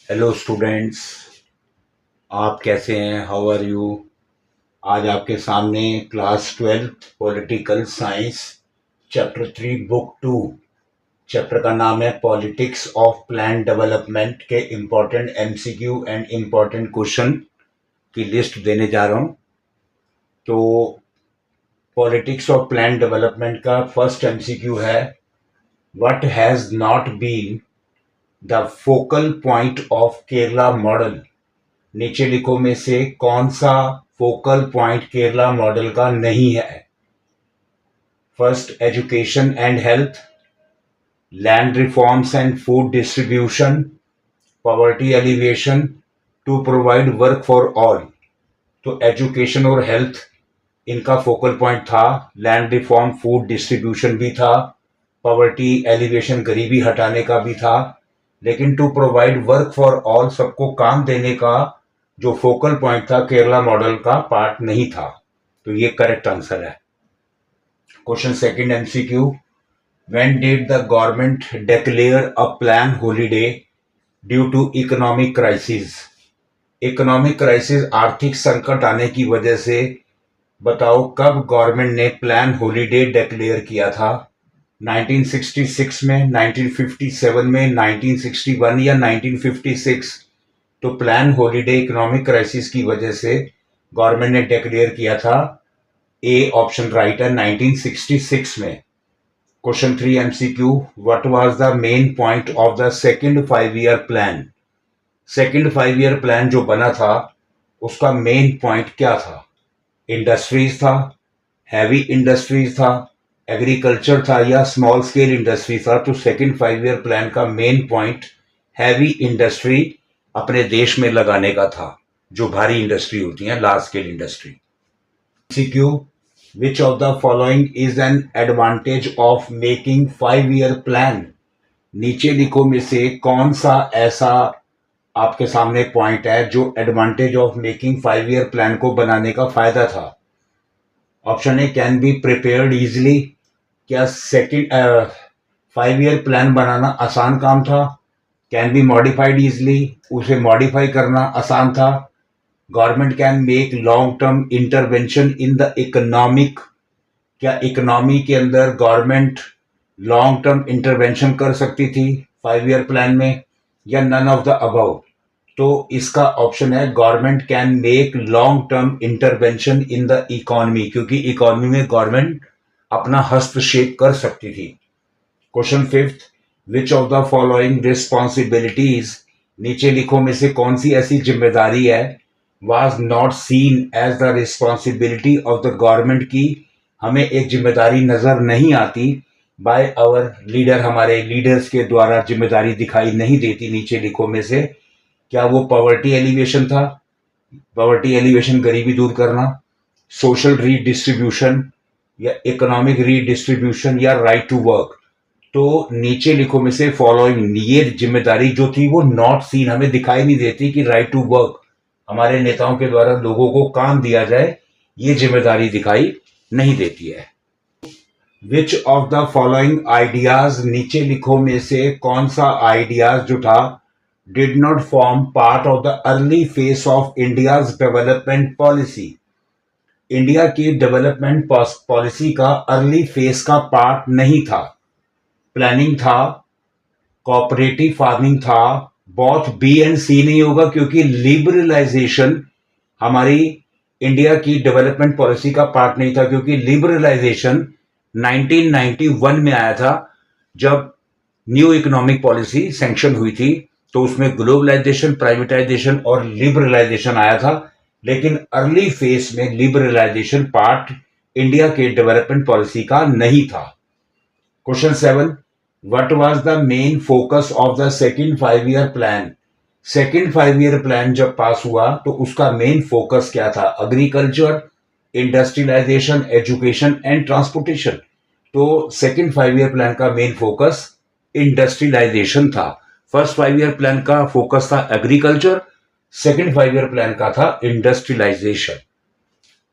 Hello students. आप कैसे हैं? How are you? आज आपके सामने class 12 political science chapter 3 book 2। Chapter का नाम है पॉलिटिक्स ऑफ प्लान डेवलपमेंट के important MCQ and important question की लिस्ट देने जा रहा हूँ। तो पॉलिटिक्स ऑफ प्लान डेवलपमेंट का फर्स्ट एमसीक्यू है, what has not been the focal point of Kerala model. नीचे लिखो में से कौन सा फोकल पॉइंट केरला मॉडल का नहीं है? First, education and health, land reforms and food distribution, poverty alleviation, to provide work for all. तो एजुकेशन और हेल्थ इनका फोकल पॉइंट था, लैंड रिफॉर्म फूड डिस्ट्रीब्यूशन भी था, पॉवर्टी एलिवेशन गरीबी हटाने का भी था, लेकिन to provide work for all सबको काम देने का जो फोकल पॉइंट था केरला मॉडल का पार्ट नहीं था। तो ये करेक्ट आंसर है। Question second MCQ, when did the government declare a plan holiday due to economic crisis. Economic crisis आर्थिक संकट आने की वजह से बताओ कब गवर्नमेंट ने प्लान हॉलीडे डिक्लेयर किया था? 1966 में, 1957 में, 1961 या 1956? तो प्लान हॉलीडे इकोनॉमिक क्राइसिस की वजह से गवर्नमेंट ने डिक्लेयर किया था। ए ऑप्शन राइट है, 1966 में। Question 3 MCQ, what was the main point of the second 5 year plan. Second 5 year plan जो बना था उसका मेन पॉइंट क्या था? इंडस्ट्रीज था, हैवी इंडस्ट्रीज था, एग्रीकल्चर था या स्मॉल स्केल इंडस्ट्री था? तो सेकंड 5 ईयर प्लान का मेन पॉइंट हैवी इंडस्ट्री अपने देश में लगाने का था, जो भारी इंडस्ट्री होती है, large scale industry. CQ, which of the following is an advantage of making 5 year plan. नीचे लिखो में से कौन सा ऐसा आपके सामने पॉइंट है जो advantage of making 5 year plan को बनाने का फायदा था? Option A, can be prepared easily. क्या सेकंड 5 ईयर प्लान बनाना आसान काम था? कैन बी मॉडिफाइड इजिली, उसे मॉडिफाई करना आसान था। Government can make long term intervention in the economic, क्या इकोनॉमी के अंदर गवर्नमेंट लॉन्ग टर्म इंटरवेंशन कर सकती थी 5 ईयर प्लान में, या नन ऑफ द अबव? तो इसका ऑप्शन है government can make long term intervention in the economy, क्योंकि इकोनॉमी में गवर्नमेंट अपना हस्तक्षेप कर सकती थी। Question fifth, which of the following responsibilities, नीचे लिखो में से कौन सी ऐसी जिम्मेदारी है was not seen as the responsibility of the government की हमें एक जिम्मेदारी नजर नहीं आती, बाय आवर लीडर, हमारे लीडर्स के द्वारा जिम्मेदारी दिखाई नहीं देती? नीचे लिखो में से क्या वो पॉवर्टी एलिवेशन था? पॉवर्टी एलिवेशन गरीबी दूर करना, सोशल रीडिस्ट्रीब्यूशन या इकोनॉमिक रीडिस्ट्रीब्यूशन या राइट टू वर्क? तो नीचे लिखो में से फॉलोइंग, ये जिम्मेदारी जो थी वो नॉट सीन, हमें दिखाई नहीं देती कि राइट टू वर्क, हमारे नेताओं के द्वारा लोगों को काम दिया जाए, ये जिम्मेदारी दिखाई नहीं देती है। Which of the following ideas, नीचे लिखो में से कौन सा आइडियाज जो था did not form part of the early phase of India's development policy. India की डेवलपमेंट पॉलिसी का अर्ली फेज का पार्ट नहीं था। प्लानिंग था, कोऑपरेटिव फार्मिंग था, बहुत बी एंड सी नहीं होगा क्योंकि लिबरलाइजेशन हमारी इंडिया की डेवलपमेंट पॉलिसी का पार्ट नहीं था, क्योंकि लिबरलाइजेशन 1991 में आया था जब न्यू इकोनॉमिक पॉलिसी सैंक्शन हुई थी, तो उसमें ग्लोबलाइजेशन, प्राइवेटाइजेशन और लिबरलाइजेशन आया था, लेकिन अर्ली फेज में लिबरलाइजेशन पार्ट इंडिया के डेवलपमेंट पॉलिसी का नहीं था। Question 7, what was the main focus of the second 5 year plan. Second 5 year plan जब पास हुआ तो उसका मेन फोकस क्या था? Agriculture, industrialisation, education and transportation. तो सेकंड 5 ईयर प्लान का मेन फोकस इंडस्ट्रियलाइजेशन था। फर्स्ट 5 ईयर प्लान का फोकस था एग्रीकल्चर, सेकंड 5 ईयर प्लान का था इंडस्ट्रियलाइजेशन।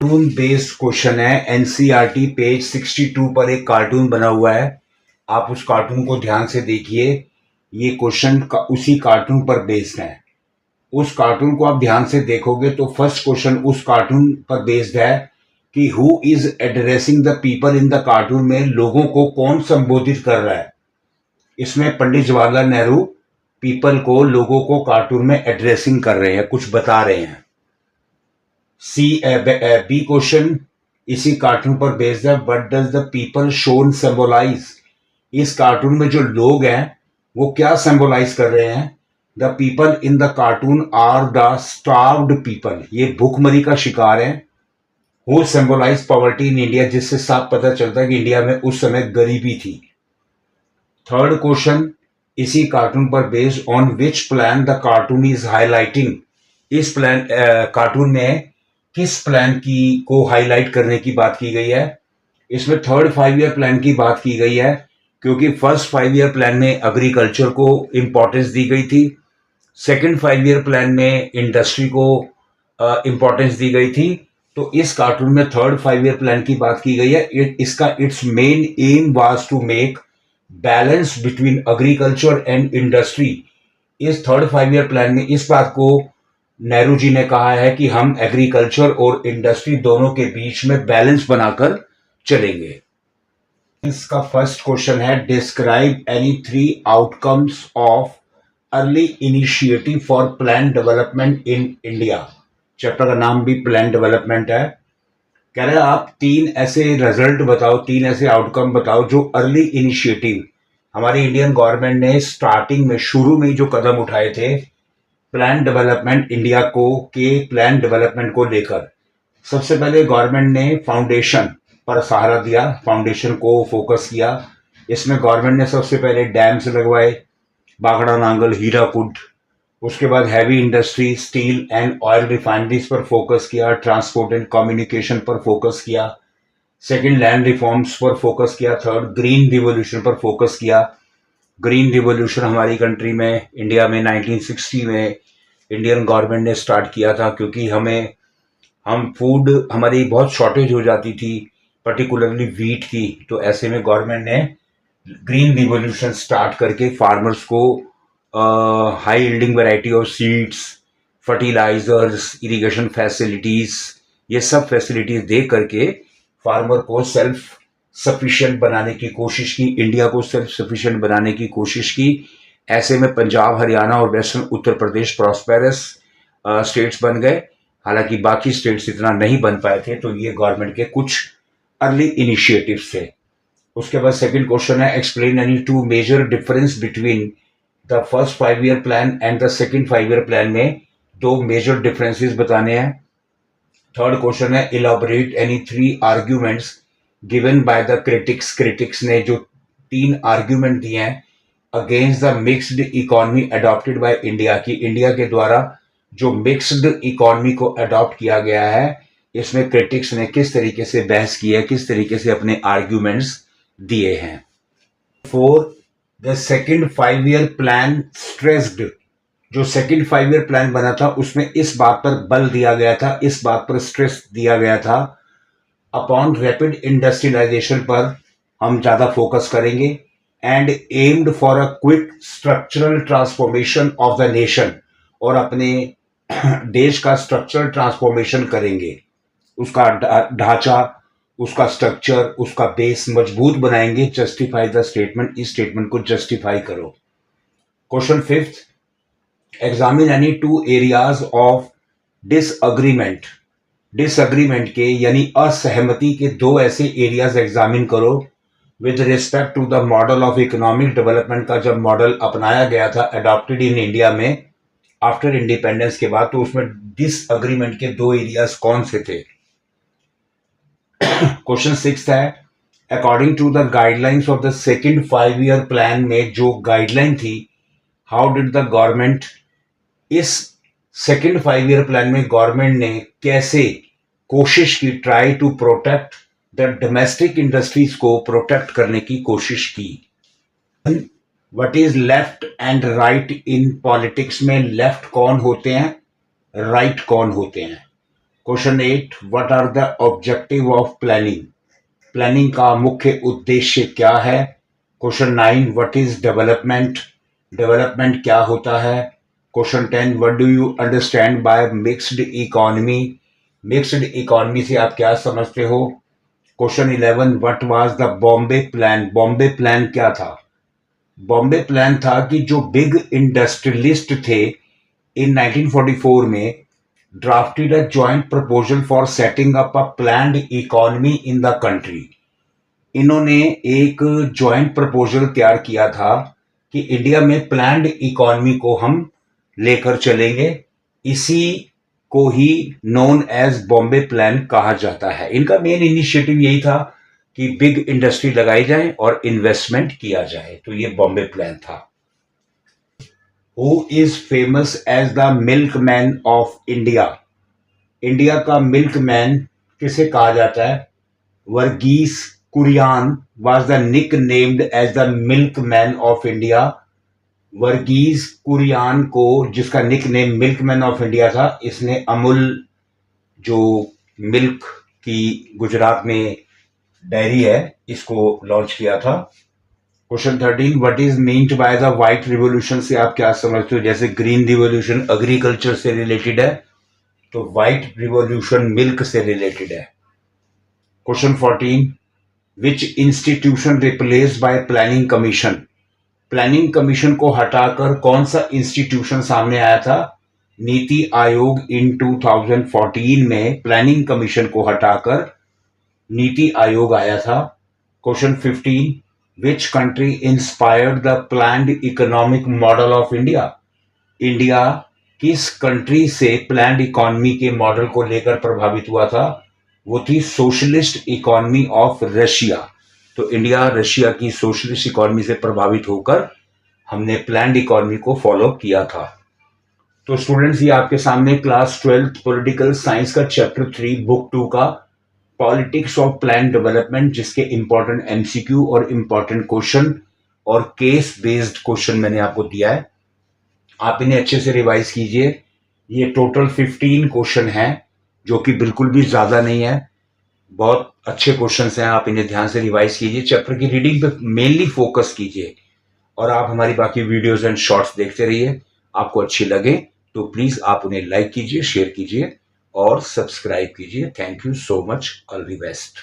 कार्टून बेस्ड क्वेश्चन है, एनसीईआरटी पेज 62 पर एक कार्टून बना हुआ है, आप उस कार्टून को ध्यान से देखिए। ये क्वेश्चन का उसी कार्टून पर बेस्ड है। उस कार्टून को आप ध्यान से देखोगे तो फर्स्ट क्वेश्चन उस कार्टून पर बेस्ड है कि who is addressing the people in the cartoon, में लोगों को कौन संबोधित कर रहा है। इसमें पंडित जवाहरलाल नेहरू पीपल को, लोगों को कार्टून में एड्रेसिंग कर रहे हैं, कुछ बता रहे हैं। बी क्वेश्चन इसी कार्टून पर बेस्ड है, what does the people shown symbolise. इस कार्टून में जो लोग हैं वो क्या सिंबलाइज कर रहे हैं। The people in the cartoon are the starved people, ये भूखमरी का शिकार है। Who symbolise poverty in India, जिससे साफ पता चलता है कि इंडिया में उस समय गरीबी थी। थर्ड क्वेश्चन इसी कार्टून पर based, on which plan the cartoon is highlighting. इस प्लान कार्टून में किस प्लान की को हाईलाइट करने की बात की गई है। इसमें थर्ड 5 ईयर प्लान की बात की गई है, क्योंकि फर्स्ट 5 ईयर प्लान में एग्रीकल्चर को इंपॉर्टेंस दी गई थी, सेकंड 5 ईयर प्लान में इंडस्ट्री को इंपॉर्टेंस दी गई थी। तो इस कार्टून में थर्ड 5 ईयर प्लान की बात की गई है। इसका its main aim was to make balance between agriculture and industry. इस थर्ड 5 ईयर प्लान में इस बात को नेहरू जी ने कहा है कि हम एग्रीकल्चर और इंडस्ट्री दोनों के बीच में बैलेंस बनाकर चलेंगे। इसका फर्स्ट क्वेश्चन है, describe any 3 outcomes of early initiative for plan development in India. Chapter का नाम भी प्लान डेवलपमेंट है। कह रहे हैं आप 3 ऐसे रिजल्ट बताओ, 3 ऐसे आउटकम बताओ जो अर्ली इनिशिएटिव हमारी इंडियन गवर्नमेंट ने स्टार्टिंग में, शुरू में जो कदम उठाए थे प्लान डेवलपमेंट इंडिया को के प्लान डेवलपमेंट को लेकर। सबसे पहले गवर्नमेंट ने फाउंडेशन पर सहारा दिया, फाउंडेशन को फोकस किया। इसमें गवर्नमेंट ने सबसे पहले डैम्स लगवाए, बागड़ा नांगल, हीराकुड। उसके बाद heavy industry, steel and oil refineries पर फोकस किया, ट्रांसपोर्ट एंड कम्युनिकेशन पर फोकस किया। सेकंड, लैंड रिफॉर्म्स पर फोकस किया। Third, green revolution per focus किया। ग्रीन रिवोल्यूशन हमारी कंट्री में, इंडिया में 1960 में इंडियन गवर्नमेंट ने स्टार्ट किया था, क्योंकि हम फूड, हमारी बहुत शॉर्टेज हो जाती थी, पर्टिकुलरली वीट की। तो ऐसे में गवर्नमेंट ने ग्रीन रिवोल्यूशन स्टार्ट करके फार्मर्स को high yielding variety of seeds, fertilisers, irrigation facilities, ये सब फैसिलिटीज दे करके फार्मर को सेल्फ सफिशिएंट बनाने की कोशिश की, इंडिया को सेल्फ सफिशिएंट बनाने की कोशिश की। ऐसे में पंजाब, हरियाणा और western Uttar Pradesh prosperous states बन गए। हालांकि बाकी स्टेट्स इतना नहीं बन पाए थे। तो ये गवर्नमेंट के कुछ अर्ली इनिशिएटिव्स थे। उसके बाद सेकंड क्वेश्चन है, explain any 2 major difference between the first 5 year plan and the second 5 year plan में 2 मेजर डिफरेंसेस बताने हैं। थर्ड क्वेश्चन है, elaborate any 3 arguments given by the critics. Critics ने जो 3 आर्ग्यूमेंट दिए हैं against the mixed economy adopted by India, की India के द्वारा जो मिक्स्ड इकोनॉमी को अडॉप्ट किया गया है, इसमें क्रिटिक्स ने किस तरीके से बहस की है, किस तरीके से अपने आर्ग्यूमेंट्स दिए हैं। 4, the second 5 year plan stressed, जो सेकंड 5 ईयर प्लान बना था उसमें इस बात पर बल दिया गया था, इस बात पर स्ट्रेस दिया गया था, अपॉन रैपिड इंडस्ट्रियलाइजेशन पर हम ज़्यादा फोकस करेंगे, and aimed for a quick structural transformation of the nation, और अपने देश का स्ट्रक्चरल ट्रांसफॉर्मेशन करेंगे, उसका ढांचा, उसका स्ट्रक्चर, उसका बेस मजबूत बनाएंगे। जस्टिफाई द स्टेटमेंट, इस स्टेटमेंट को जस्टिफाई करो। Question 5, examine any 2 areas of disagreement. Disagreement के यानी असहमति के 2 ऐसे एरियाज एग्जामिन करो with respect to the model of economic development का जब मॉडल अपनाया गया था, अडॉप्टेड इन इंडिया में आफ्टर इंडिपेंडेंस के बाद, तो उसमें डिसएग्रीमेंट के 2 एरियाज कौन से थे। क्वेश्चन 6 है, according to the guidelines of the second 5 year plan में जो गाइडलाइन थी, हाउ डिड द गवर्नमेंट, इस सेकंड 5 ईयर प्लान में गवर्नमेंट ने कैसे कोशिश की, try to protect the domestic industries को प्रोटेक्ट करने की कोशिश की। What is left and right in politics में लेफ्ट कौन होते हैं, राइट कौन होते हैं। Question 8, what are the objective of planning, planning का मुख्य उद्देश्य क्या है। Question 9, what is development, development क्या होता है। Question 10, what do you understand by mixed economy. Mixed economy से आप क्या समझते हो। Question 11, what was the Bombay plan. Bombay plan क्या था। बॉम्बे प्लान था कि जो बिग इंडस्ट्रियलिस्ट थे इन 1944 में drafted a joint proposal for setting up a planned economy in the country. इन्होंने एक जॉइंट प्रपोजल तैयार किया था कि इंडिया में प्लान्ड इकोनॉमी को हम लेकर चलेंगे। इसी को ही नोन एज बॉम्बे प्लान कहा जाता है। इनका मेन इनिशिएटिव यही था कि बिग इंडस्ट्री लगाई जाए और इन्वेस्टमेंट किया जाए, तो ये बॉम्बे प्लान था। Who is famous as the milkman of India. India का मिल्कमैन किसे कहा जाता है। Varghese Kurien was the nicknamed as the milkman of India। Varghese Kurien को, जिसका निकनेम मिल्कमैन ऑफ इंडिया था, इसने अमूल जो मिल्क की गुजरात में डेयरी है इसको लॉन्च किया था। Question 13, what is meant by the white revolution से आप क्या समझते हो। जैसे ग्रीन रिवॉल्यूशन एग्रीकल्चर से रिलेटेड है, तो व्हाइट रिवॉल्यूशन मिल्क से रिलेटेड है। Question 14, which institution replaced by planning commission. Planning commission को हटाकर कौन सा इंस्टीट्यूशन सामने आया था। नीति आयोग इन 2014 में प्लानिंग कमीशन को हटाकर नीति आयोग आया था। Question 15, which country inspired the planned economic model of India. India किस कंट्री से प्लान्ड इकोनॉमी के मॉडल को लेकर प्रभावित हुआ था। वो थी सोशलिस्ट इकोनॉमी ऑफ रशिया। तो इंडिया रशिया की सोशलिस्ट इकोनॉमी से प्रभावित होकर हमने प्लान्ड इकोनॉमी को फॉलो किया था। तो स्टूडेंट्स, ये आपके सामने क्लास 12 पॉलिटिकल साइंस का चैप्टर 3 बुक 2 का पॉलिटिक्स ऑफ प्लान डेवलपमेंट, जिसके इंपॉर्टेंट एमसीक्यू और इंपॉर्टेंट क्वेश्चन और केस बेस्ड क्वेश्चन मैंने आपको दिया है। आप इन्हें अच्छे से रिवाइज कीजिए। ये टोटल 15 क्वेश्चन हैं, जो कि बिल्कुल भी ज्यादा नहीं है, बहुत अच्छे क्वेश्चंस हैं। आप इन्हें ध्यान से रिवाइज कीजिए, चैप्टर की रीडिंग पे मेनली फोकस कीजिए, और आप हमारी बाकी वीडियोस एंड शॉर्ट्स देखते रहिए। आपको अच्छी लगे तो प्लीज आप उन्हें लाइक कीजिए, शेयर कीजिए और सब्सक्राइब कीजिए। Thank you so much. All the best.